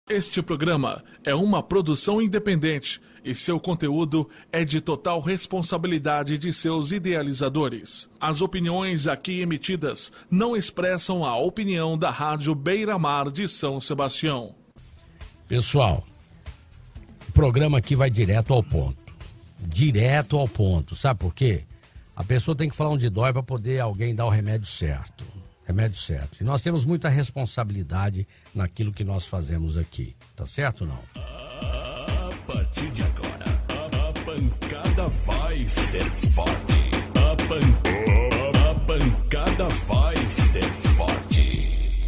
Este programa é uma produção independente e seu conteúdo é de total responsabilidade de seus idealizadores. As opiniões aqui emitidas não expressam a opinião da Rádio Beira-Mar de São Sebastião. Pessoal, o programa aqui vai direto ao ponto. Direto ao ponto. Sabe por quê? A pessoa tem que falar onde dói para poder alguém dar o remédio certo. Remédio certo. E nós temos muita responsabilidade naquilo que nós fazemos aqui. Tá certo ou não? A partir de agora, a pancada vai ser forte. A pancada vai ser forte.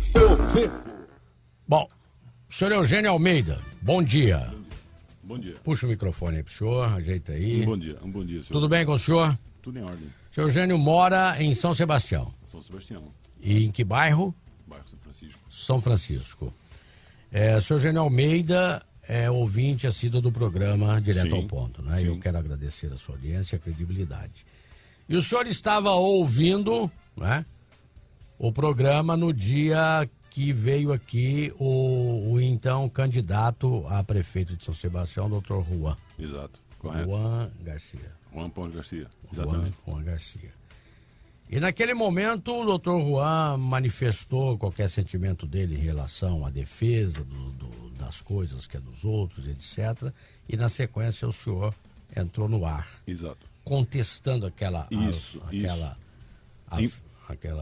Bom, senhor Eugênio Almeida, bom dia. Bom dia. Puxa o microfone aí pro senhor, ajeita aí. Um bom dia, senhor. Tudo bem com o senhor? Tudo em ordem. O senhor Eugênio mora em São Sebastião. São Sebastião. E em que bairro? Bairro São Francisco. São Francisco. O senhor Eugênio Almeida é ouvinte assíduo do programa Direto ao Ponto, né? Eu quero agradecer a sua audiência e a credibilidade. E o senhor estava ouvindo, né, o programa no dia que veio aqui o então candidato a prefeito de São Sebastião, doutor Juan. Exato, correto. Juan Garcia. Juan Ponte Garcia, exatamente. Juan Garcia. E naquele momento o doutor Juan manifestou qualquer sentimento dele em relação à defesa das coisas que é dos outros, etc. E na sequência o senhor entrou no ar. Exato. Contestando aquela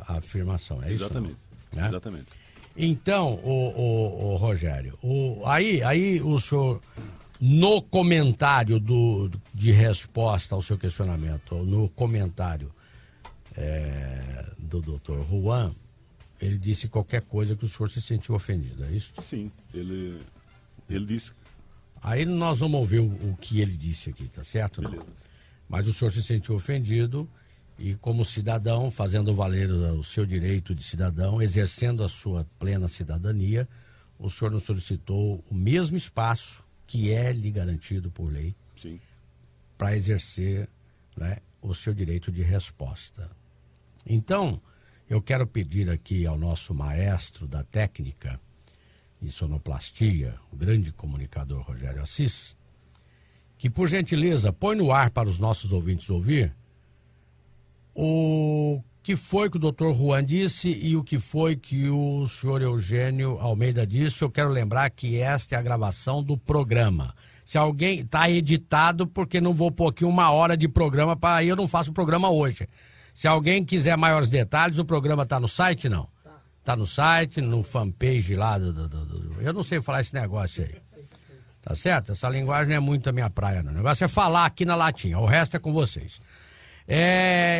afirmação. É exatamente. Isso? Né? Exatamente. Então, o Rogério, aí o senhor, no comentário de resposta ao seu questionamento, no comentário do doutor Juan, ele disse qualquer coisa que o senhor se sentiu ofendido, é isso? Sim, ele disse. Aí nós vamos ouvir o que ele disse aqui, tá certo? Beleza. Não? Mas o senhor se sentiu ofendido e, como cidadão, fazendo valer o seu direito de cidadão, exercendo a sua plena cidadania, o senhor nos solicitou o mesmo espaço que é lhe garantido por lei para exercer, né, o seu direito de resposta. Então, eu quero pedir aqui ao nosso maestro da técnica e sonoplastia, o grande comunicador Rogério Assis, que, por gentileza, põe no ar para os nossos ouvintes ouvir o que foi que o doutor Juan disse e o que foi que o senhor Eugênio Almeida disse. Eu quero lembrar que esta é a gravação do programa. Se alguém está editado, porque não vou pôr aqui 1 hora de programa, para aí eu não faço o programa hoje. Se alguém quiser maiores detalhes, o programa está no site, não? Tá no site, no fanpage lá eu não sei falar esse negócio aí. Tá certo? Essa linguagem não é muito a minha praia, não. O negócio é falar aqui na latinha, o resto é com vocês.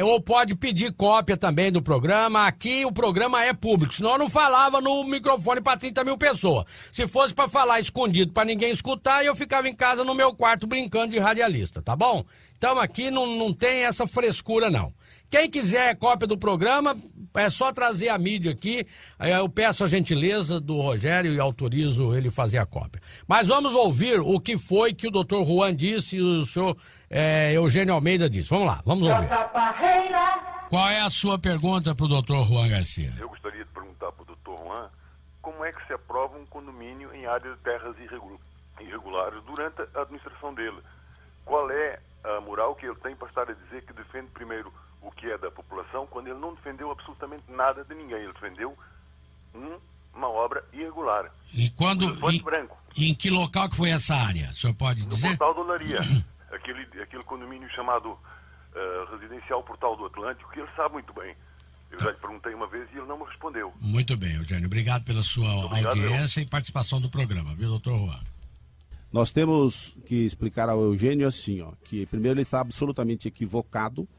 Ou pode pedir cópia também do programa. Aqui o programa é público, senão eu não falava no microfone para 30 mil pessoas. Se fosse para falar escondido para ninguém escutar, eu ficava em casa no meu quarto brincando de radialista, tá bom? Então aqui não tem essa frescura, não. Quem quiser cópia do programa, é só trazer a mídia aqui. Eu peço a gentileza do Rogério e autorizo ele fazer a cópia. Mas vamos ouvir o que foi que o doutor Juan disse e o senhor Eugênio Almeida disse. Vamos lá, vamos ouvir. Qual é a sua pergunta para o doutor Juan Garcia? Eu gostaria de perguntar para o doutor Juan como é que se aprova um condomínio em área de terras irregulares durante a administração dele. Qual é a moral que ele tem para estar a dizer que defende primeiro o que é da população, quando ele não defendeu absolutamente nada de ninguém. Ele defendeu uma obra irregular. E quando... em que local que foi essa área? O senhor pode dizer? No Portal do Olaria. aquele condomínio chamado Residencial Portal do Atlântico, que ele sabe muito bem. Eu já lhe perguntei uma vez e ele não me respondeu. Muito bem, Eugênio. Obrigado pela sua audiência e participação do programa, viu, doutor Juan? Nós temos que explicar ao Eugênio assim, que primeiro ele está absolutamente equivocado.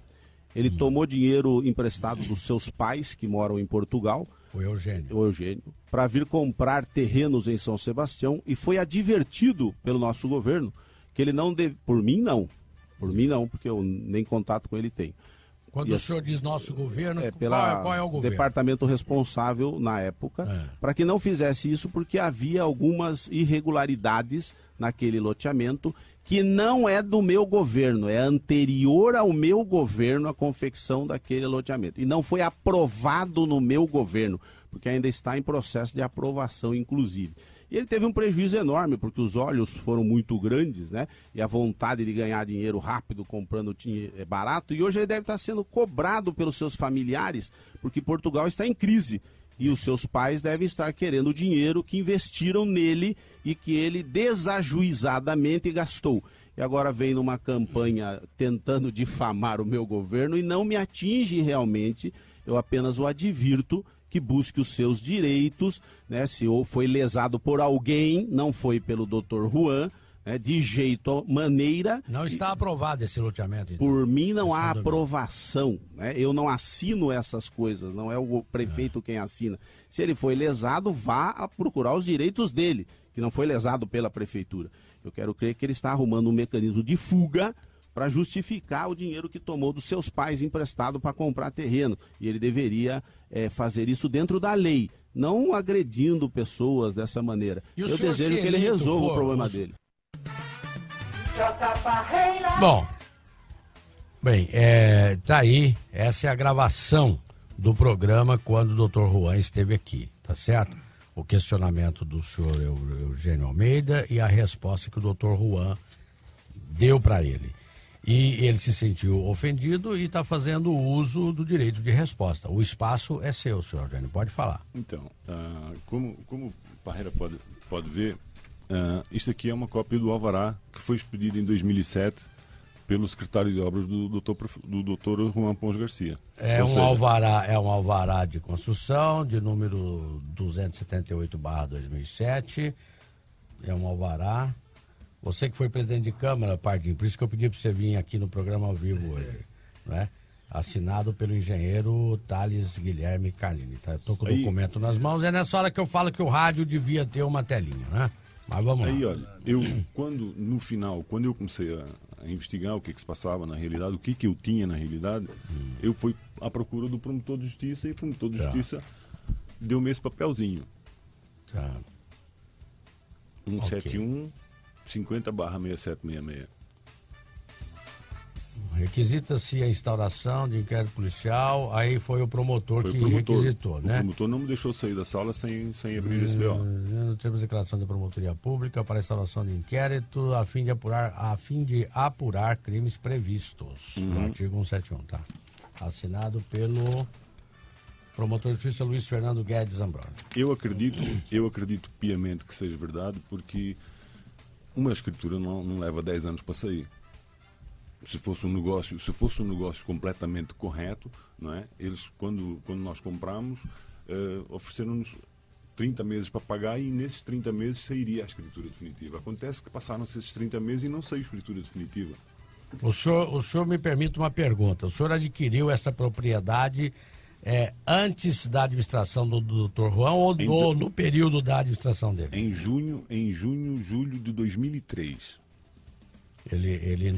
Ele tomou dinheiro emprestado dos seus pais, que moram em Portugal, o Eugênio, para vir comprar terrenos em São Sebastião e foi advertido pelo nosso governo que ele não deve... Por mim, não, porque eu nem contato com ele tenho. Quando o senhor diz nosso governo, qual é o governo? Departamento responsável na época, para que não fizesse isso, porque havia algumas irregularidades naquele loteamento que não é do meu governo, é anterior ao meu governo a confecção daquele loteamento. E não foi aprovado no meu governo, porque ainda está em processo de aprovação, inclusive. E ele teve um prejuízo enorme, porque os olhos foram muito grandes, né? E a vontade de ganhar dinheiro rápido comprando barato. E hoje ele deve estar sendo cobrado pelos seus familiares, porque Portugal está em crise. E os seus pais devem estar querendo o dinheiro que investiram nele e que ele desajuizadamente gastou. E agora vem numa campanha tentando difamar o meu governo e não me atinge realmente. Eu apenas o advirto que busque os seus direitos, né? Se foi lesado por alguém, não foi pelo Dr. Juan, né? De jeito, maneira... Não está aprovado esse loteamento. Então. Por mim não há aprovação, né? Eu não assino essas coisas, não é o prefeito quem assina. Se ele foi lesado, vá a procurar os direitos dele, que não foi lesado pela prefeitura. Eu quero crer que ele está arrumando um mecanismo de fuga para justificar o dinheiro que tomou dos seus pais emprestado para comprar terreno. E ele deveria fazer isso dentro da lei, não agredindo pessoas dessa maneira. Eu desejo que ele resolva o problema dele. Bom, bem, tá aí, essa é a gravação do programa quando o Dr. Juan esteve aqui, tá certo? O questionamento do senhor Eugênio Almeida e a resposta que o Dr. Juan deu para ele. E ele se sentiu ofendido e está fazendo uso do direito de resposta. O espaço é seu, senhor Eugênio, pode falar. Então, como o Parreira pode ver, isso aqui é uma cópia do alvará que foi expedido em 2007 pelo secretário de obras do Dr. Juan Pons Garcia. É um alvará de construção, de número 278/2007. É um alvará. Você que foi presidente de Câmara, Pardinho, por isso que eu pedi para você vir aqui no programa ao vivo hoje, né? Assinado pelo engenheiro Thales Guilherme Carlini. Tá? Eu tô com o documento nas mãos, é nessa hora que eu falo que o rádio devia ter uma telinha, né? Mas vamos lá. Aí, olha, no final, quando eu comecei a investigar o que se passava na realidade, o que eu tinha na realidade, eu fui à procura do promotor de justiça e o promotor de justiça deu-me esse papelzinho. Tá. 171 50/6766. Requisita-se a instauração de inquérito policial, aí foi o promotor que requisitou, né? O promotor não me deixou sair da sala sem abrir esse BO. Temos declaração da promotoria pública para a instauração de inquérito a fim de apurar crimes previstos no artigo 171, tá? Assinado pelo promotor de justiça Luiz Fernando Guedes Ambrosio. Eu acredito piamente que seja verdade, porque uma escritura não leva 10 anos para sair. Se fosse um negócio completamente correto, não é? Eles, quando nós compramos, ofereceram-nos 30 meses para pagar e nesses 30 meses sairia a escritura definitiva. Acontece que passaram-se esses 30 meses e não saiu a escritura definitiva. O senhor me permite uma pergunta. O senhor adquiriu essa propriedade antes da administração do Dr. Juan ou no período da administração dele? Em julho de 2003. Ele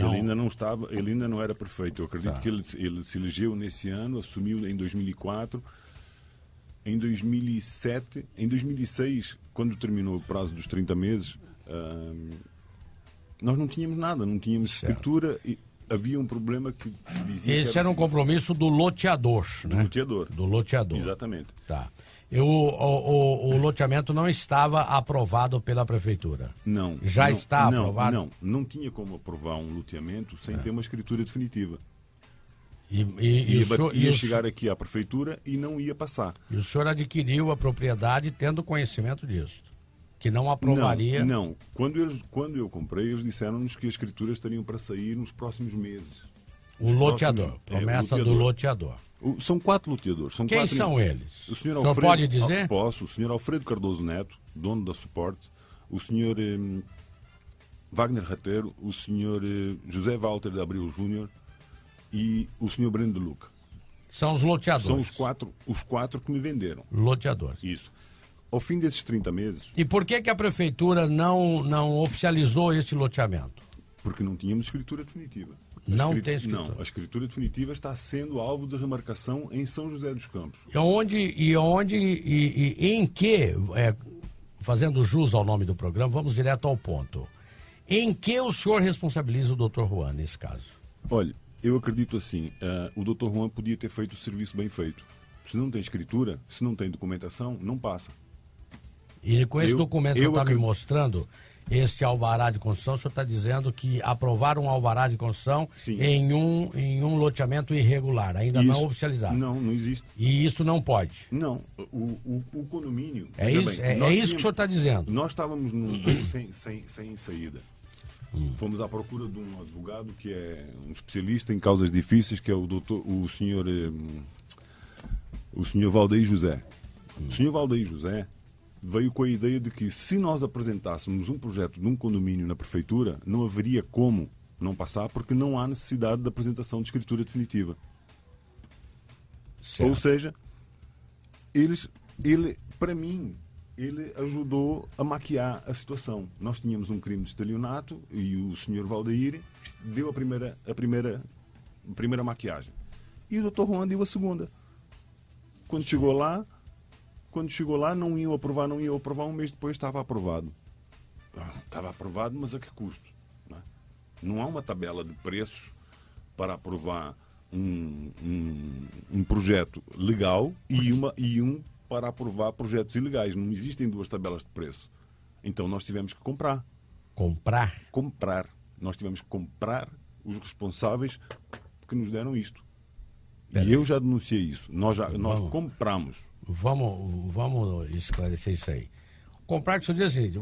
ainda não era prefeito. Eu acredito que ele se elegeu nesse ano, assumiu em 2004. Em 2007, em 2006, quando terminou o prazo dos 30 meses, nós não tínhamos nada, não tínhamos escritura e havia um problema que se dizia... Esse era um compromisso do loteador, né? Do loteador. Exatamente. Tá. O loteamento não estava aprovado pela prefeitura? Não. Está aprovado? Não tinha como aprovar um loteamento sem ter uma escritura definitiva. Ia chegar aqui à prefeitura e não ia passar. E o senhor adquiriu a propriedade tendo conhecimento disso? Que não aprovaria... Não. Quando eu comprei, eles disseram-nos que as escrituras estariam para sair nos próximos meses. O loteador. Promessa do loteador. São 4 loteadores. Quem são eles? O senhor pode dizer? Posso. O senhor Alfredo Cardoso Neto, dono da Suporte. O senhor Wagner Rateiro. O senhor José Walter de Abreu Júnior. E o senhor Breno de Luca. São os loteadores. São os quatro que me venderam. Loteadores. Isso. Ao fim desses 30 meses... E por que a prefeitura não oficializou este loteamento? Porque não tínhamos escritura definitiva. Não tem escritura? Não, a escritura definitiva está sendo alvo de remarcação em São José dos Campos. E em que, fazendo jus ao nome do programa, vamos direto ao ponto. Em que o senhor responsabiliza o Dr. Juan nesse caso? Olha, eu acredito assim, o Dr. Juan podia ter feito o serviço bem feito. Se não tem escritura, se não tem documentação, não passa. E com esse documento que o senhor está me mostrando, este alvará de construção, o senhor está dizendo que aprovaram um alvará de construção em um loteamento irregular, ainda não oficializado. Não existe. E isso não pode? Não. O condomínio... É isso que o senhor está dizendo? Nós estávamos num beco sem saída. Fomos à procura de um advogado que é um especialista em causas difíceis, que é o senhor Valdeir José. O senhor Valdeir José veio com a ideia de que se nós apresentássemos um projeto de um condomínio na prefeitura, não haveria como não passar, porque não há necessidade de apresentação de escritura definitiva. Certo. Ou seja, para mim, ele ajudou a maquiar a situação. Nós tínhamos um crime de estelionato e o senhor Valdeir deu a primeira maquiagem. E o Dr. Juan deu a segunda. Quando chegou lá, não iam aprovar, um mês depois estava aprovado. Estava aprovado, mas a que custo? Não há uma tabela de preços para aprovar um projeto legal e um para aprovar projetos ilegais. Não existem duas tabelas de preço. Então nós tivemos que comprar. Comprar. Nós tivemos que comprar os responsáveis que nos deram isto. E eu já denunciei isso. Nós compramos. Vamos esclarecer isso aí. Comprar, que o senhor diz assim,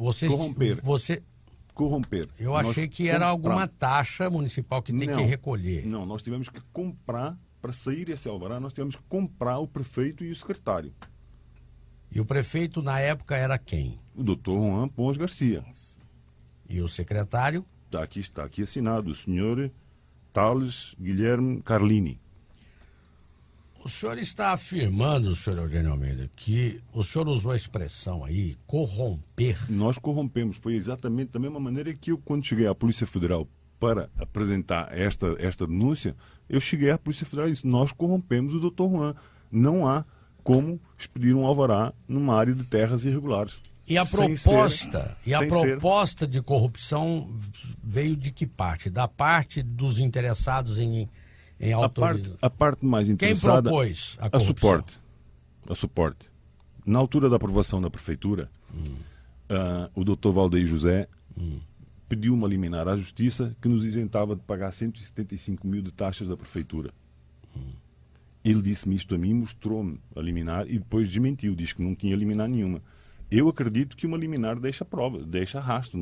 corromper. Eu achei que era alguma taxa municipal que tem que recolher. Não, nós tivemos que comprar, para sair esse alvará, nós tivemos que comprar o prefeito e o secretário. E o prefeito, na época, era quem? O Dr. Juan Pons Garcia. E o secretário? Está aqui assinado, o senhor Thales Guilherme Carlini. O senhor está afirmando, senhor Eugênio Almeida, que o senhor usou a expressão aí, corromper. Nós corrompemos. Foi exatamente da mesma maneira que eu, quando cheguei à Polícia Federal para apresentar esta denúncia, eu cheguei à Polícia Federal e disse, nós corrompemos o Dr. Juan. Não há como expedir um alvará numa área de terras irregulares. E a proposta de corrupção veio de que parte? Da parte dos interessados em autoridade? A parte mais interessada... Quem propôs a corrupção? A suporte. Na altura da aprovação da prefeitura, o Dr. Valdeir José pediu uma liminar à Justiça que nos isentava de pagar 175 mil de taxas da prefeitura. Ele disse-me isto a mim, mostrou-me a liminar e depois desmentiu, disse que não tinha liminar nenhuma. Eu acredito que uma liminar deixa prova, deixa rastro.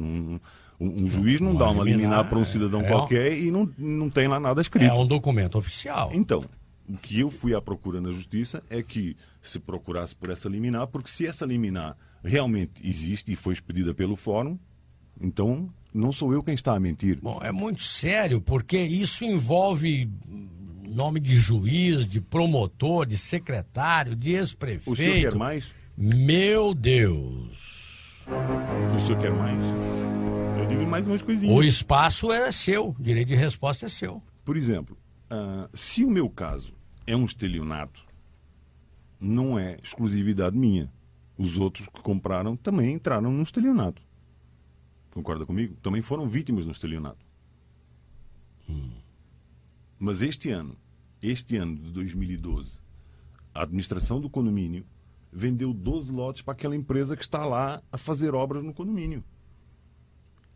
Um juiz não dá uma liminar para um cidadão qualquer e não tem lá nada escrito. É um documento oficial. Então, o que eu fui à procura na Justiça é que se procurasse por essa liminar, porque se essa liminar realmente existe e foi expedida pelo Fórum, então não sou eu quem está a mentir. Bom, é muito sério, porque isso envolve nome de juiz, de promotor, de secretário, de ex-prefeito. O senhor quer mais? Meu Deus! O senhor quer mais? Eu digo mais umas coisinhas. O espaço é seu, o direito de resposta é seu. Por exemplo, se o meu caso é um estelionato, não é exclusividade minha. Os outros que compraram também entraram no estelionato. Concorda comigo? Também foram vítimas do estelionato. Mas este ano de 2012, a administração do condomínio vendeu 12 lotes para aquela empresa que está lá a fazer obras no condomínio.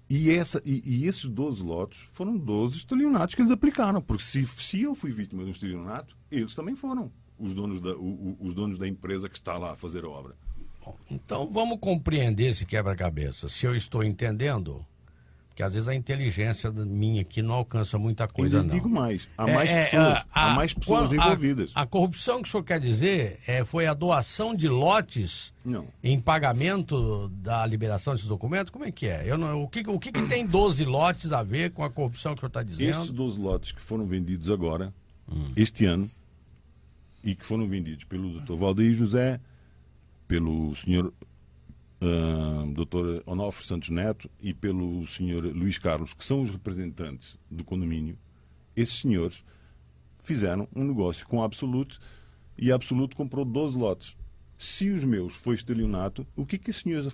E esses 12 lotes foram 12 estelionatos que eles aplicaram. Porque se eu fui vítima de um estelionato, eles também foram os donos da empresa que está lá a fazer a obra. Bom, então vamos compreender esse quebra-cabeça. Se eu estou entendendo, porque às vezes a inteligência minha aqui não alcança muita coisa, não. Eu digo mais, há mais pessoas envolvidas. A corrupção que o senhor quer dizer foi a doação de lotes em pagamento da liberação desses documentos? Como é que é? O que tem 12 lotes a ver com a corrupção que o senhor está dizendo? Esses 12 lotes que foram vendidos agora, este ano, e que foram vendidos pelo Dr. Valdeir José, pelo senhor Dr. Onofre Santos Neto e pelo Sr. Luís Carlos, que são os representantes do condomínio, esses senhores fizeram um negócio com a Absolute e a Absolute comprou 12 lotes. Se os meus foi estelionato, o que os senhores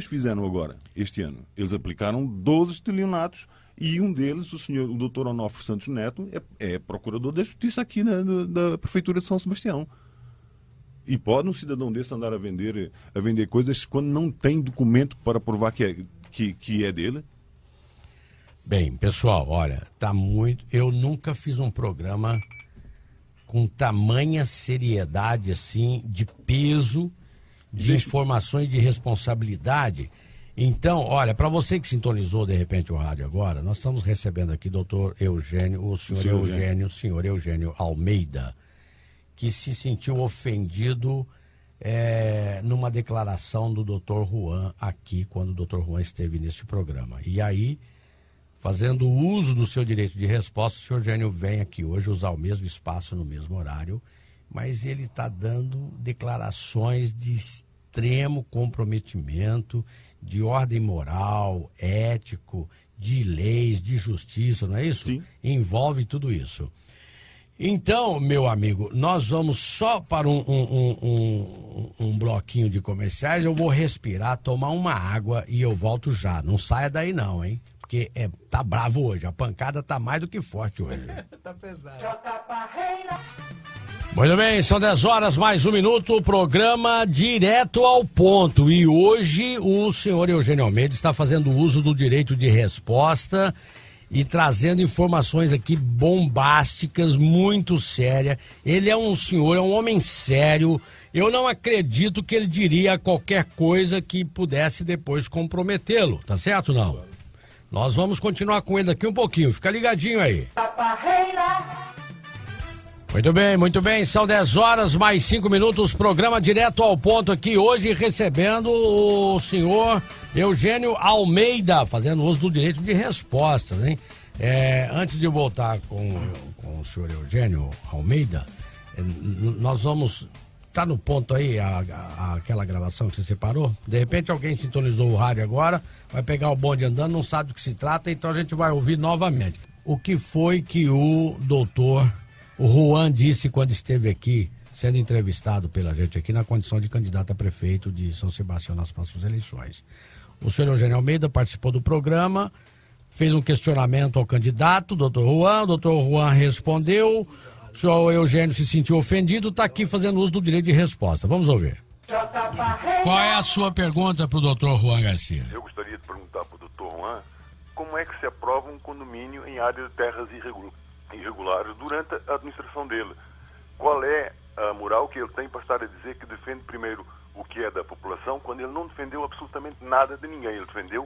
fizeram agora, este ano? Eles aplicaram 12 estelionatos e um deles, o Dr. Onofre Santos Neto, é procurador da Justiça aqui da Prefeitura de São Sebastião. E pode um cidadão desse andar a vender coisas quando não tem documento para provar que é dele? Bem, pessoal, olha, tá muito... Eu nunca fiz um programa com tamanha seriedade, assim, de peso, de informações, de responsabilidade. Então, olha, para você que sintonizou, de repente, o rádio agora, nós estamos recebendo aqui o senhor Eugênio Almeida, que se sentiu ofendido numa declaração do Dr. Juan aqui, quando o Dr. Juan esteve neste programa. E aí, fazendo uso do seu direito de resposta, o senhor Eugênio vem aqui hoje usar o mesmo espaço no mesmo horário, mas ele está dando declarações de extremo comprometimento, de ordem moral, ético, de leis, de justiça, não é isso? Sim. Envolve tudo isso. Então, meu amigo, nós vamos só para um bloquinho de comerciais. Eu vou respirar, tomar uma água e eu volto já. Não saia daí não, hein? Porque tá bravo hoje. A pancada tá mais do que forte hoje. Tá pesado. Muito bem, são 10 horas, mais um minuto, o programa direto ao ponto. E hoje o senhor Eugênio Almeida está fazendo uso do direito de resposta e trazendo informações aqui bombásticas, muito sérias. Ele é um senhor, é um homem sério. Eu não acredito que ele diria qualquer coisa que pudesse depois comprometê-lo, tá certo ou não? Nós vamos continuar com ele daqui um pouquinho, fica ligadinho aí. Muito bem, são 10 horas, mais 5 minutos, programa direto ao ponto aqui hoje, recebendo o senhor Eugênio Almeida, fazendo uso do direito de resposta, hein? Antes de voltar com o senhor Eugênio Almeida, nós vamos... Tá no ponto aí aquela gravação que você separou? De repente alguém sintonizou o rádio agora, vai pegar o bonde andando, não sabe do que se trata, então a gente vai ouvir novamente. O que foi que o Juan disse quando esteve aqui, sendo entrevistado pela gente aqui na condição de candidato a prefeito de São Sebastião nas próximas eleições? O senhor Eugênio Almeida participou do programa, fez um questionamento ao candidato, doutor Juan, o doutor Juan respondeu, o senhor Eugênio se sentiu ofendido, está aqui fazendo uso do direito de resposta. Vamos ouvir. Qual é a sua pergunta para o doutor Juan Garcia? Eu gostaria de perguntar para o doutor Juan como é que se aprova um condomínio em área de terras irregulares durante a administração dele. Qual é a moral que ele tem para estar a dizer que defende primeiro o que é da população, quando ele não defendeu absolutamente nada de ninguém? Ele defendeu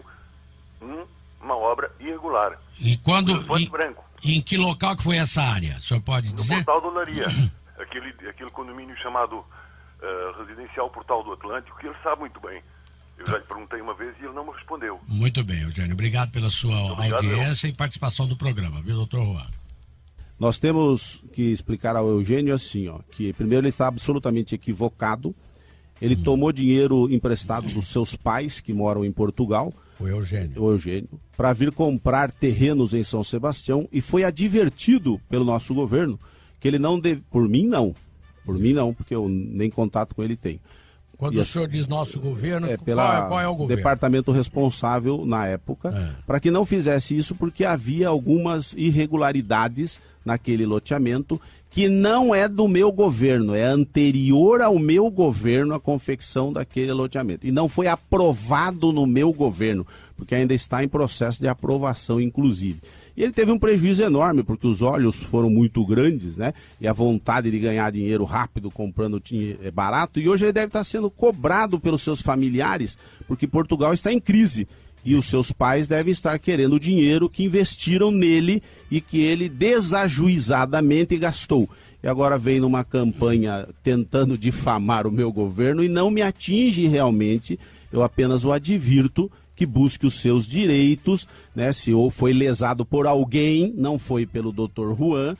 uma obra irregular. E quando... Branco. Em que local que foi essa área? O senhor pode dizer? No Portal do Olaria. aquele condomínio chamado Residencial Portal do Atlântico, que ele sabe muito bem. Eu já lhe perguntei uma vez e ele não me respondeu. Muito bem, Eugênio. Obrigado pela sua audiência e participação do programa, viu, doutor Juan? Nós temos que explicar ao Eugênio assim, que primeiro ele está absolutamente equivocado. Ele tomou dinheiro emprestado dos seus pais, que moram em Portugal. O Eugênio, para vir comprar terrenos em São Sebastião e foi advertido pelo nosso governo que ele não deve... Por mim não, porque eu nem contato com ele tenho. Quando o senhor diz nosso governo, qual é o governo? Departamento responsável na época, para que não fizesse isso, porque havia algumas irregularidades naquele loteamento que não é do meu governo, é anterior ao meu governo a confecção daquele loteamento. E não foi aprovado no meu governo, porque ainda está em processo de aprovação, inclusive. E ele teve um prejuízo enorme, porque os olhos foram muito grandes, né? E a vontade de ganhar dinheiro rápido, comprando barato. E hoje ele deve estar sendo cobrado pelos seus familiares, porque Portugal está em crise. E os seus pais devem estar querendo o dinheiro que investiram nele e que ele desajuizadamente gastou. E agora vem numa campanha tentando difamar o meu governo e não me atinge realmente, eu apenas o advirto que busque os seus direitos, né? Se foi lesado por alguém, não foi pelo Dr. Juan,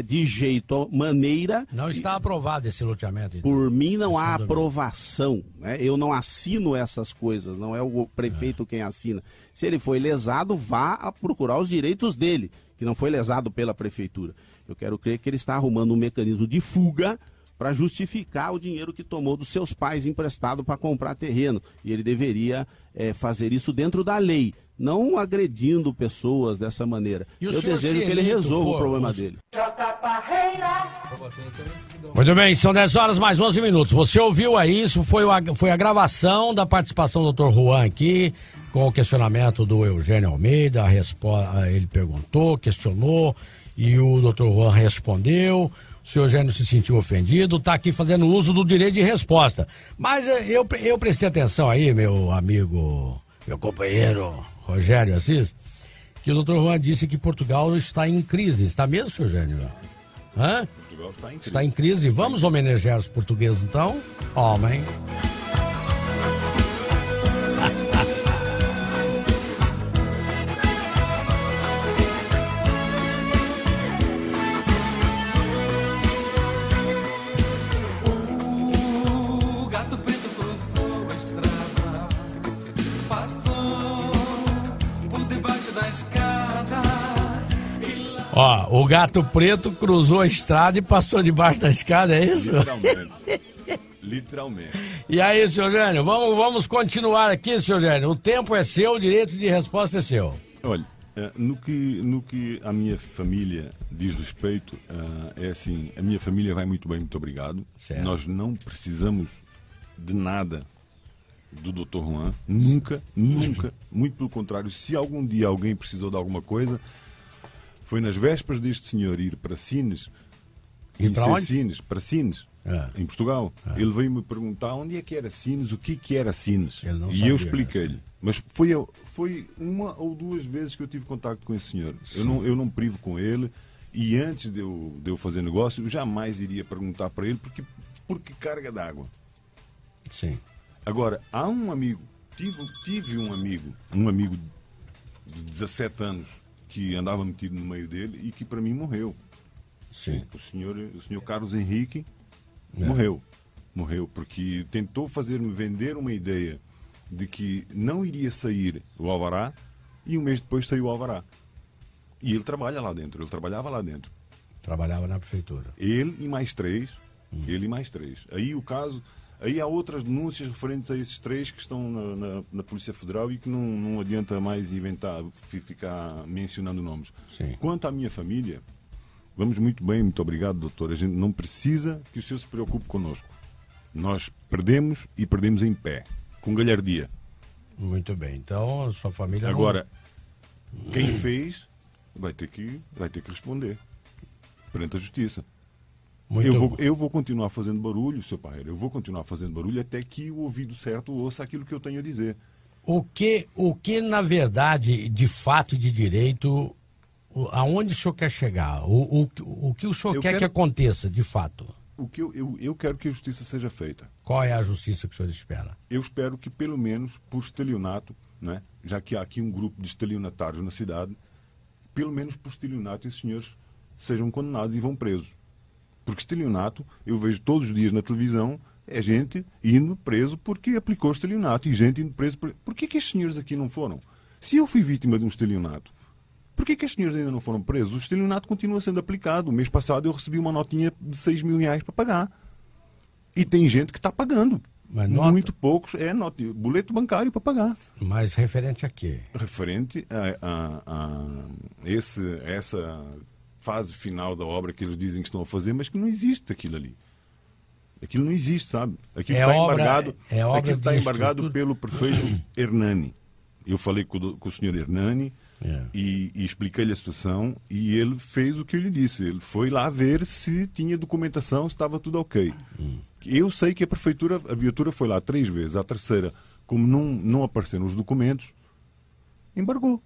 de jeito, maneira... Não está aprovado esse loteamento. Então. Por mim não há aprovação, né? Eu não assino essas coisas, não é o prefeito quem assina. Se ele foi lesado, vá a procurar os direitos dele, que não foi lesado pela prefeitura. Eu quero crer que ele está arrumando um mecanismo de fuga para justificar o dinheiro que tomou dos seus pais emprestado para comprar terreno. E ele deveria fazer isso dentro da lei, não agredindo pessoas dessa maneira. Eu desejo que ele resolva o problema dele. Muito bem, são 10 horas mais 11 minutos. Você ouviu aí, isso foi a gravação da participação do Dr. Juan aqui, com o questionamento do Eugênio Almeida. Ele perguntou, questionou, e o Dr. Juan respondeu. O senhor Eugênio se sentiu ofendido, está aqui fazendo uso do direito de resposta. Mas eu prestei atenção aí, meu amigo, meu companheiro Rogério Assis, que o Dr. Juan disse que Portugal está em crise. Está mesmo, senhor Eugênio? Hã? Portugal está em crise. Está em crise. Vamos homenagear os portugueses, então? Homem. Ó, o gato preto cruzou a estrada e passou debaixo da escada, é isso? Literalmente. Literalmente. E aí, senhor Jânio, vamos continuar aqui, senhor Jânio. O tempo é seu, o direito de resposta é seu. Olha, no que a minha família diz respeito, é assim, a minha família vai muito bem, muito obrigado. Certo. Nós não precisamos de nada do Dr. Juan, nunca, muito pelo contrário. Se algum dia alguém precisou de alguma coisa, foi nas vésperas deste senhor ir para Sines, para Sines, em Portugal. Ele veio-me perguntar onde é que era Sines, o que era Sines. E eu expliquei-lhe. Mas foi uma ou duas vezes que eu tive contacto com esse senhor. Eu não privo com ele, e antes de eu fazer negócio, eu jamais iria perguntar para ele porque carga d'água. Sim. Agora, há um amigo, tive um amigo de 17 anos, que andava metido no meio dele e que para mim morreu. Sim. O senhor Carlos Henrique morreu porque tentou fazer-me vender uma ideia de que não iria sair o alvará, e um mês depois saiu o alvará. E ele trabalhava lá dentro. Trabalhava na prefeitura. Ele e mais três. Aí há outras denúncias referentes a esses três que estão na Polícia Federal e que não adianta mais inventar, ficar mencionando nomes. Sim. Quanto à minha família, vamos muito bem, muito obrigado, doutor. A gente não precisa que o senhor se preocupe connosco. Nós perdemos e perdemos em pé, com galhardia. Muito bem, então a sua família... Agora, quem fez vai ter que responder perante a justiça. Eu vou continuar fazendo barulho, seu Parreira. Eu vou continuar fazendo barulho até que o ouvido certo ouça aquilo que eu tenho a dizer. O que na verdade, de fato e de direito, aonde o senhor quer chegar? O que o senhor quer que aconteça, de fato? Eu quero que a justiça seja feita. Qual é a justiça que o senhor espera? Eu espero que, pelo menos, por estelionato, né, já que há aqui um grupo de estelionatários na cidade, pelo menos por estelionato esses senhores sejam condenados e vão presos. Porque estelionato, eu vejo todos os dias na televisão, é gente indo preso porque aplicou estelionato, e gente indo preso... Por que estes senhores aqui não foram? Se eu fui vítima de um estelionato, por que estes senhores ainda não foram presos? O estelionato continua sendo aplicado. O mês passado eu recebi uma notinha de 6 mil reais para pagar. E tem gente que está pagando. Mas muito poucos, boleto bancário para pagar. Mas referente a quê? Referente a essa fase final da obra que eles dizem que estão a fazer, mas que não existe aquilo ali. Aquilo não existe, sabe? Aquilo está embargado pelo prefeito Hernani. Eu falei com o senhor Hernani e expliquei-lhe a situação, e ele fez o que eu lhe disse. Ele foi lá ver se tinha documentação, se estava tudo ok. Eu sei que a viatura foi lá 3 vezes. A terceira, como não apareceram os documentos, embargou.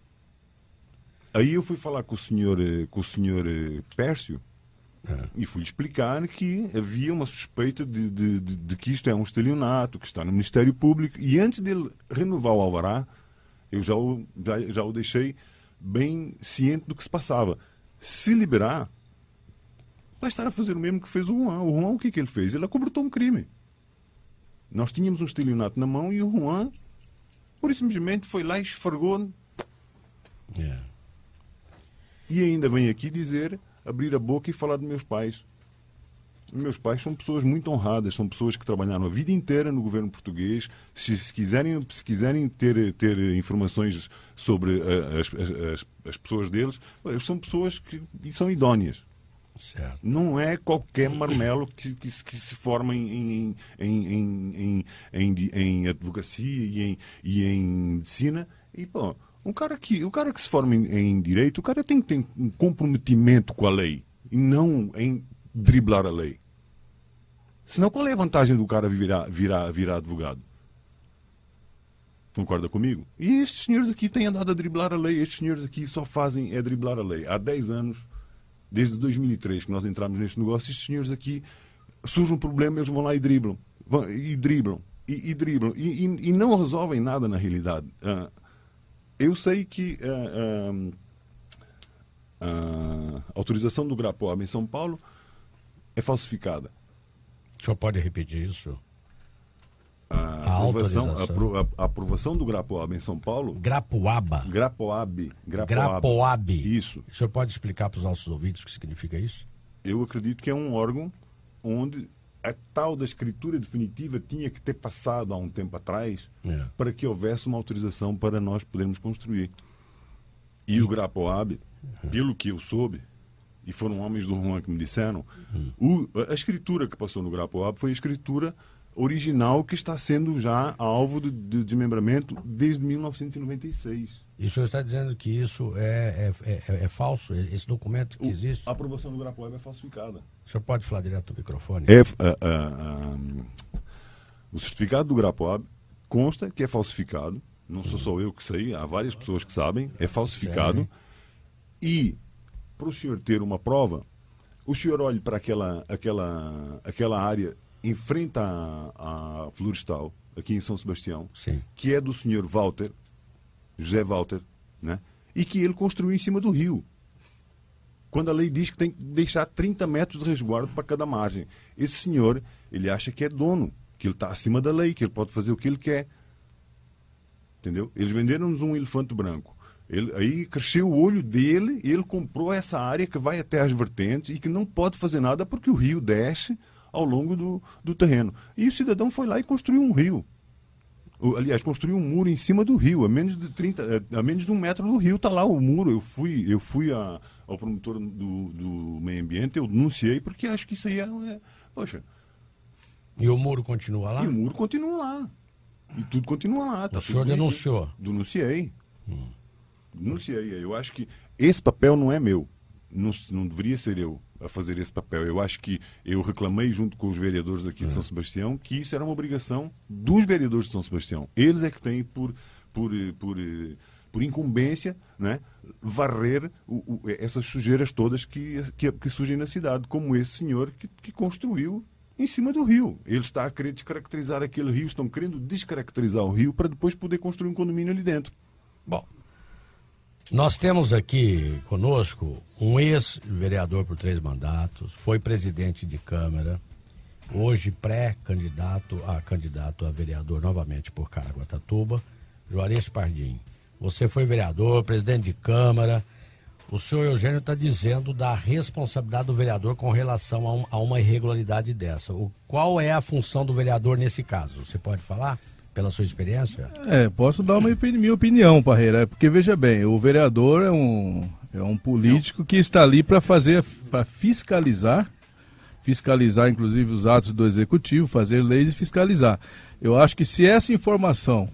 Aí eu fui falar com o senhor Pércio e fui-lhe explicar que havia uma suspeita de que isto é um estelionato, que está no Ministério Público, e antes dele renovar o alvará, eu já o deixei bem ciente do que se passava. Se liberar, vai estar a fazer o mesmo que fez o Juan. O Juan, o que ele fez? Ele acobertou um crime. Nós tínhamos um estelionato na mão e o Juan, por isso simplesmente, foi lá e esfregou. E ainda vem aqui abrir a boca e falar dos meus pais. Meus pais são pessoas muito honradas, são pessoas que trabalharam a vida inteira no governo português. Se quiserem ter informações sobre as pessoas deles, são pessoas que são idóneas. Certo. Não é qualquer marmelo que se forma em advocacia e em medicina. E, pô, o cara que se forma em direito, o cara tem que ter um comprometimento com a lei e não em driblar a lei. Senão, qual é a vantagem do cara virar advogado? Concorda comigo? E estes senhores aqui têm andado a driblar a lei. Estes senhores aqui só fazem driblar a lei. Há 10 anos, desde 2003 que nós entramos neste negócio, estes senhores aqui, surge um problema, eles vão lá e driblam. E driblam. E não resolvem nada na realidade. Eu sei que a autorização do Grapoab em São Paulo é falsificada. O senhor pode repetir isso? A aprovação do Grapoab em São Paulo... Grapoaba. Grapoab. Isso. O senhor pode explicar para os nossos ouvintes o que significa isso? Eu acredito que é um órgão onde a tal da escritura definitiva tinha que ter passado há um tempo atrás para que houvesse uma autorização para nós podermos construir. E o Grapoab, pelo que eu soube, e foram homens do Juan que me disseram, a escritura que passou no Grapoab foi a escritura original que está sendo já alvo de desmembramento desde 1996. E o senhor está dizendo que isso é falso? Esse documento que existe? A aprovação do Grapoab é falsificada. O senhor pode falar direto do microfone? O certificado do Grapoab consta que é falsificado. Não sou só eu que sei, há várias pessoas que sabem. É falsificado. Sério? E, para o senhor ter uma prova, o senhor olhe para aquela área em frente à Florestal, aqui em São Sebastião, Sim. que é do senhor José Walter, né? E que ele construiu em cima do rio. Quando a lei diz que tem que deixar 30 metros de resguardo para cada margem. Esse senhor, ele acha que é dono, que ele está acima da lei, que ele pode fazer o que ele quer. Entendeu? Eles venderam-nos um elefante branco. Aí cresceu o olho dele e ele comprou essa área que vai até as vertentes e que não pode fazer nada porque o rio desce ao longo do terreno. E o cidadão foi lá e construiu um rio. Aliás, construiu um muro em cima do rio, a menos de 1 metro do rio está lá o muro. Eu fui ao promotor do meio ambiente, eu denunciei porque acho que isso aí poxa. E o muro continua lá? E o muro continua lá. E tudo continua lá. O senhor denunciou? Denunciei. Denunciei. Eu acho que esse papel não é meu. Não deveria ser eu a fazer esse papel. Eu acho que eu reclamei junto com os vereadores aqui de São Sebastião que isso era uma obrigação dos vereadores de São Sebastião. Eles é que têm por incumbência, né, varrer essas sujeiras todas que surgem na cidade, como esse senhor que construiu em cima do rio. Ele está a querer descaracterizar aquele rio, estão querendo descaracterizar o rio para depois poder construir um condomínio ali dentro. Bom, nós temos aqui conosco um ex-vereador por 3 mandatos, foi presidente de Câmara, hoje pré-candidato a vereador novamente por Caraguatatuba, Juarez Pardim. Você foi vereador, presidente de Câmara. O senhor Eugênio está dizendo da responsabilidade do vereador com relação a uma irregularidade dessa. Qual é a função do vereador nesse caso? Você pode falar? Pela sua experiência? Posso dar minha opinião, Parreira, porque veja bem, o vereador é um político que está ali para fiscalizar inclusive os atos do executivo, fazer leis e fiscalizar. Eu acho que se essa informação,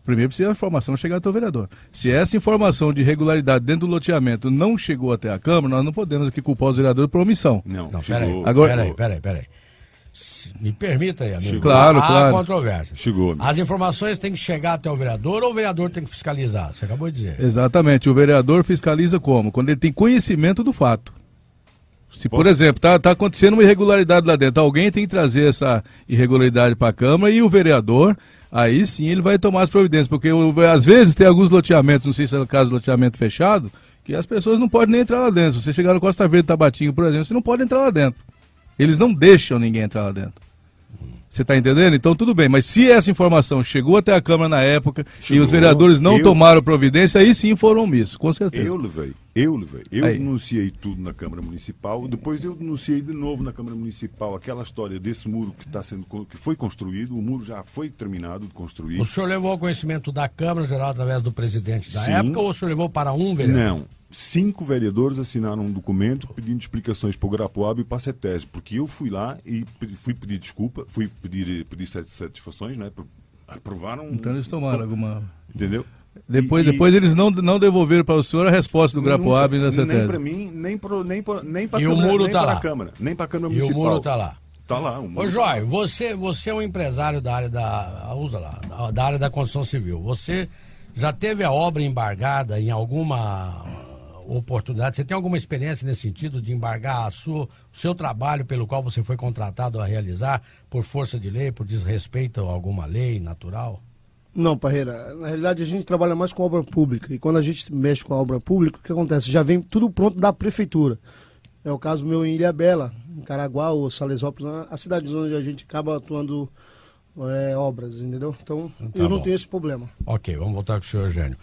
primeiro precisa a informação chegar até o vereador. Se essa informação de irregularidade dentro do loteamento não chegou até a Câmara, nós não podemos aqui culpar os vereadores por omissão. Não, chegou. Peraí. Me permita aí, amigo. Claro. Há controvérsia. Chegou. As informações têm que chegar até o vereador ou o vereador tem que fiscalizar? Você acabou de dizer. Exatamente. O vereador fiscaliza como? Quando ele tem conhecimento do fato. Se, por exemplo, tá acontecendo uma irregularidade lá dentro, alguém tem que trazer essa irregularidade para a Câmara e o vereador, aí sim ele vai tomar as providências. Porque às vezes tem alguns loteamentos, não sei se é o caso do loteamento fechado, que as pessoas não podem nem entrar lá dentro. Se você chegar no Costa Verde, Tabatinho, por exemplo, você não pode entrar lá dentro. Eles não deixam ninguém entrar lá dentro. Você está entendendo? Então tudo bem, mas se essa informação chegou até a Câmara na época e os vereadores não tomaram providência, aí sim foram omissos, com certeza. Eu levei. Eu denunciei tudo na Câmara Municipal, depois eu denunciei de novo na Câmara Municipal aquela história desse muro que foi construído, o muro já foi terminado de construir. O senhor levou ao conhecimento da Câmara Geral através do presidente da época, ou o senhor levou para um vereador? Não. 5 vereadores assinaram um documento pedindo explicações para o Grapuaba e para a CETES, porque eu fui lá e fui pedir desculpa, fui pedir satisfações, né? Aprovaram. Então eles tomaram alguma. Entendeu? Depois eles não devolveram para o senhor a resposta do Grapuaba e da CETES. Nem para mim, nem para e o muro está lá. A Câmara, nem para a Câmara Municipal. E o muro está lá. Tá lá. Ô, Jóio, você é um empresário da área da área da construção civil. Você já teve a obra embargada em alguma oportunidade? Você tem alguma experiência nesse sentido de embargar o seu trabalho pelo qual você foi contratado a realizar por força de lei, por desrespeito a alguma lei natural? Não, Parreira. Na realidade, a gente trabalha mais com obra pública. E quando a gente mexe com a obra pública, o que acontece? Já vem tudo pronto da prefeitura. É o caso meu em Ilhabela, em Caraguá ou Salesópolis, a cidade onde a gente acaba atuando obras, entendeu? Então, eu não tenho esse problema. Ok, vamos voltar com o senhor Eugênio.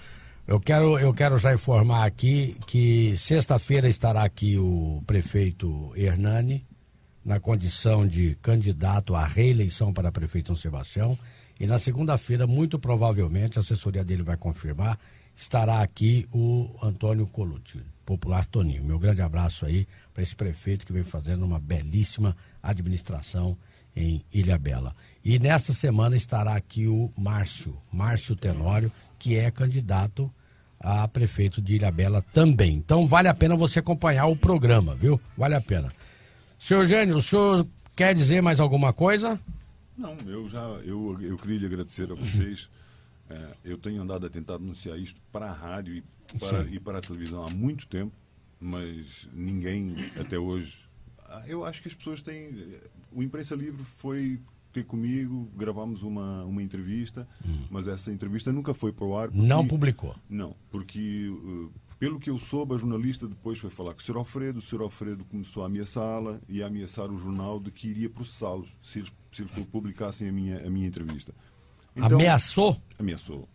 Eu quero já informar aqui que sexta-feira estará aqui o prefeito Hernani, na condição de candidato à reeleição para prefeito São Sebastião. E na segunda-feira, muito provavelmente, a assessoria dele vai confirmar, estará aqui o Antônio Colucci, popular Toninho. Meu grande abraço aí para esse prefeito que vem fazendo uma belíssima administração em Ilhabela. E nesta semana estará aqui o Márcio Tenório, que é candidato a prefeito de Ilhabela também. Então vale a pena você acompanhar o programa, viu? Vale a pena. Senhor Eugênio, o senhor quer dizer mais alguma coisa? Não, eu queria lhe agradecer a vocês. Eu tenho andado a tentar anunciar isto para a rádio e para a televisão há muito tempo, mas ninguém até hoje. Eu acho que as pessoas têm. O Imprensa Livre foi ter comigo, gravámos uma entrevista, mas essa entrevista nunca foi para o ar. Não publicou? Não, porque pelo que eu soube, a jornalista depois foi falar com o Sr. Alfredo começou a ameaçá-la e a ameaçar o jornal de que iria processá-los se eles publicassem a minha entrevista. Então, ameaçou? Ameaçou.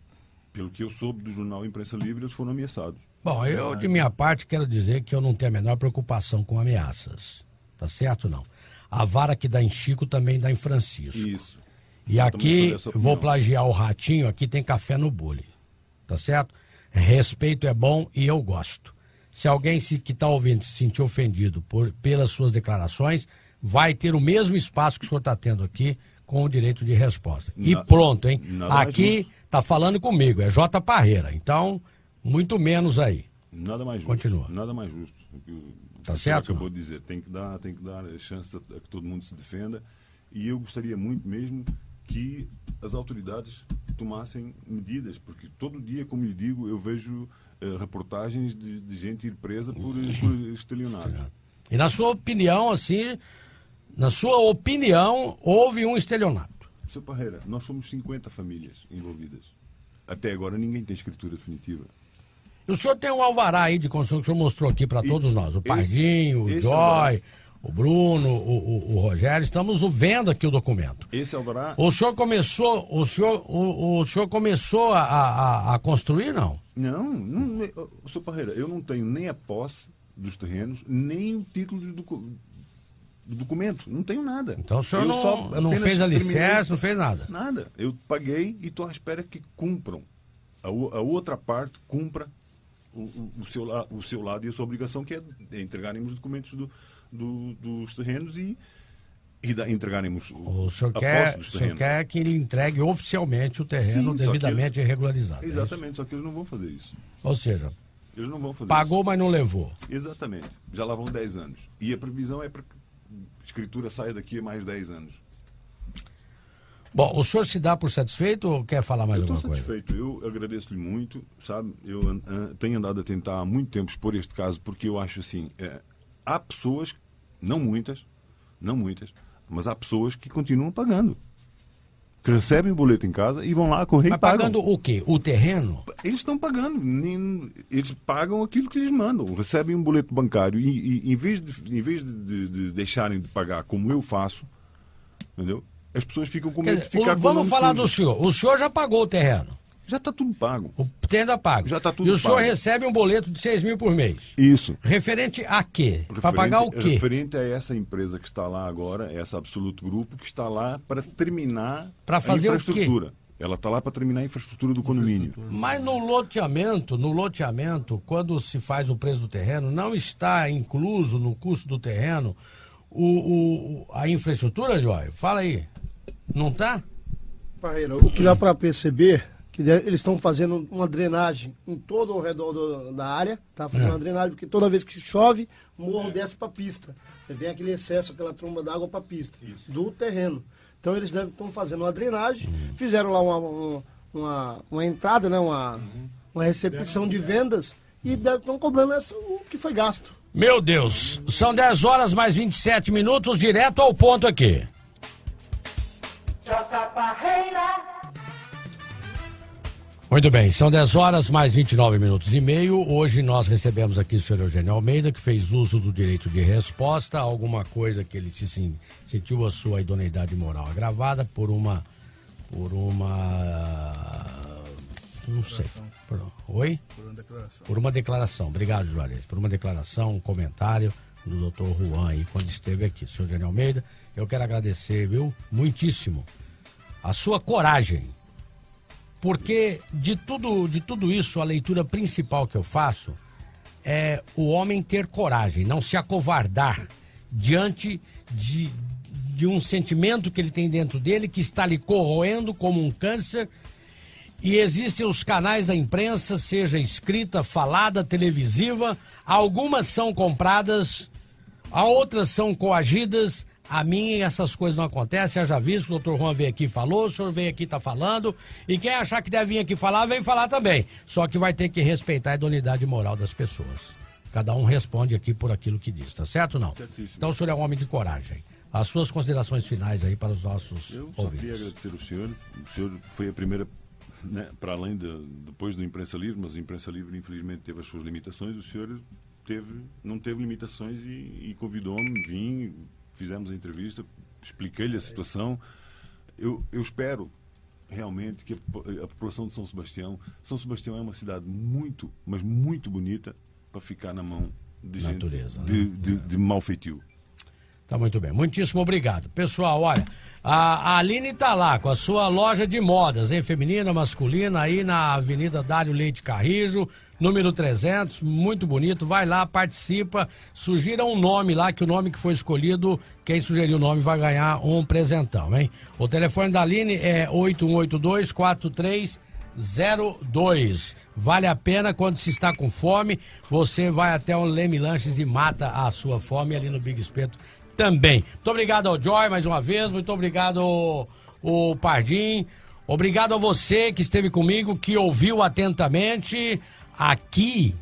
Pelo que eu soube do jornal Imprensa Livre, eles foram ameaçados. Bom, eu de minha parte quero dizer que eu não tenho a menor preocupação com ameaças. Tá certo ou não? A vara que dá em Chico também dá em Francisco. Isso. E aqui, vou plagiar o Ratinho, aqui tem café no bule. Tá certo? Respeito é bom e eu gosto. Se alguém que está ouvindo se sentir ofendido pelas suas declarações, vai ter o mesmo espaço que o senhor está tendo aqui com o direito de resposta. E pronto, hein? Aqui tá falando comigo, é J. Parreira. Então, muito menos aí. Nada mais justo. Continua. Nada mais justo. Tá certo? Acabou de dizer, tem que dar a chance a que todo mundo se defenda. E eu gostaria muito mesmo que as autoridades tomassem medidas, porque todo dia, como lhe digo, eu vejo reportagens de gente ir presa por estelionato. E na sua opinião, houve um estelionato? Sr. Parreira, nós somos 50 famílias envolvidas. Até agora ninguém tem escritura definitiva. O senhor tem um alvará aí de construção que o senhor mostrou aqui para todos nós. O Pardinho, o Joy, o Bruno, o Rogério. Estamos vendo aqui o documento. Esse alvará... O senhor começou a construir, não? Não, Sr. Parreira, eu não tenho nem a posse dos terrenos, nem o título do documento. Não tenho nada. Então o senhor não fez alicerce, não fez nada? Nada. Eu paguei e estou à espera que cumpram. A outra parte cumpra o seu lado e a sua obrigação, que é entregarem os documentos dos terrenos e entregarem-nos a posse dos terrenos. O senhor quer que ele entregue oficialmente o terreno devidamente regularizado. Exatamente, só que eles não vão fazer isso. Ou seja, eles não vão fazer pagou, isso. Mas não levou. Exatamente. Já lá vão 10 anos. E a previsão é para que a escritura saia daqui a mais 10 anos. Bom, o senhor se dá por satisfeito ou quer falar mais alguma coisa? Eu estou satisfeito. Eu agradeço-lhe muito, sabe? Eu tenho andado a tentar há muito tempo expor este caso, porque eu acho assim, há pessoas, não muitas, mas há pessoas que continuam pagando. Que recebem o boleto em casa e vão lá correr e pagam. Pagando o quê? O terreno? Eles estão pagando. Eles pagam aquilo que lhes mandam. Recebem um boleto bancário e em vez de deixarem de pagar como eu faço, entendeu? as pessoas ficam com medo de ficar com vamos falar do senhor. O senhor já pagou o terreno. Já está tudo pago. O terreno pago. Já está tudo pago. E o pago. senhor recebe um boleto de 6 mil por mês. Isso. Referente a quê? Para pagar o quê? Referente a essa empresa que está lá agora, essa Absoluto Grupo, que está lá para terminar a infraestrutura. O quê? Ela está lá para terminar a infraestrutura do condomínio. Mas no loteamento, quando se faz o preço do terreno, não está incluso no custo do terreno a infraestrutura, Joy? Fala aí. Não está? Parreira, o que dá para perceber que eles estão fazendo uma drenagem em todo o redor da área, tá fazendo uma drenagem, porque toda vez que chove, o morro desce para a pista. Vem aquele excesso, aquela tromba d'água para a pista, do terreno. Então eles estão fazendo uma drenagem, fizeram lá uma entrada, né, uma recepção de vendas e estão cobrando o que foi gasto. Meu Deus, são 10 horas mais 27 minutos, direto ao ponto aqui. Muito bem, são 10 horas mais 29 minutos e meio. Hoje nós recebemos aqui o senhor Eugênio Almeida, que fez uso do direito de resposta a alguma coisa que ele sentiu a sua idoneidade moral agravada por uma não sei. Oi? Por uma declaração. Por uma declaração. Obrigado, Juarez. Por uma declaração, um comentário do doutor Juan aí quando esteve aqui. Senhor Eugênio Almeida, eu quero agradecer, viu, muitíssimo a sua coragem. Porque de tudo isso, a leitura principal que eu faço é o homem ter coragem, não se acovardar diante de um sentimento que ele tem dentro dele, que está lhe corroendo como um câncer. E existem os canais da imprensa, seja escrita, falada, televisiva. Algumas são compradas, outras são coagidas. A mim essas coisas não acontecem, eu já visto, o doutor Juan veio aqui e falou, o senhor veio aqui e está falando, e quem achar que deve vir aqui falar, vem falar também. Só que vai ter que respeitar a idoneidade moral das pessoas. Cada um responde aqui por aquilo que diz, tá certo ou não? Certíssimo. Então o senhor é um homem de coragem. As suas considerações finais aí para os nossos Eu só ouvintes. queria agradecer ao senhor. O senhor foi a primeira, né, para além depois do Imprensa Livre, mas a Imprensa Livre infelizmente teve as suas limitações, o senhor não teve limitações e convidou-me, vim, fizemos a entrevista, expliquei-lhe a situação. Eu espero realmente que a população de São Sebastião é uma cidade muito, mas muito bonita para ficar na mão de Natureza, gente de mau feitio. Tá muito bem, muitíssimo obrigado. Pessoal, olha, a Aline tá lá com a sua loja de modas, hein, feminina, masculina, aí na Avenida Dário Leite Carrijo, número 300, muito bonito, vai lá, participa, sugira um nome lá, que o nome que foi escolhido, quem sugeriu o nome vai ganhar um presentão, hein? O telefone da Aline é 8182-4302. Vale a pena, quando se está com fome, você vai até o Leme Lanches e mata a sua fome ali no Big Espeto também. Muito obrigado ao Joy mais uma vez, muito obrigado ao Pardim, obrigado a você que esteve comigo, que ouviu atentamente. Aqui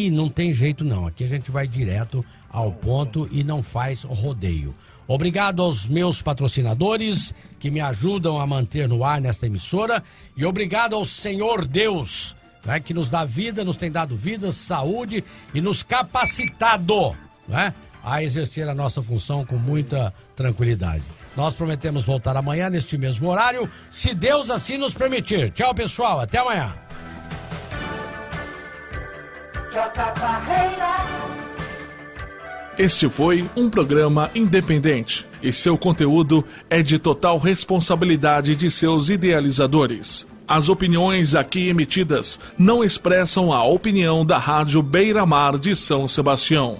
não tem jeito não, aqui a gente vai direto ao ponto e não faz rodeio. Obrigado aos meus patrocinadores que me ajudam a manter no ar nesta emissora e obrigado ao Senhor Deus, né, que nos dá vida, nos tem dado vida, saúde e nos capacitado, né, a exercer a nossa função com muita tranquilidade. Nós prometemos voltar amanhã neste mesmo horário, se Deus assim nos permitir. Tchau, pessoal, até amanhã. Este foi um programa independente e seu conteúdo é de total responsabilidade de seus idealizadores. As opiniões aqui emitidas não expressam a opinião da Rádio Beira Mar de São Sebastião.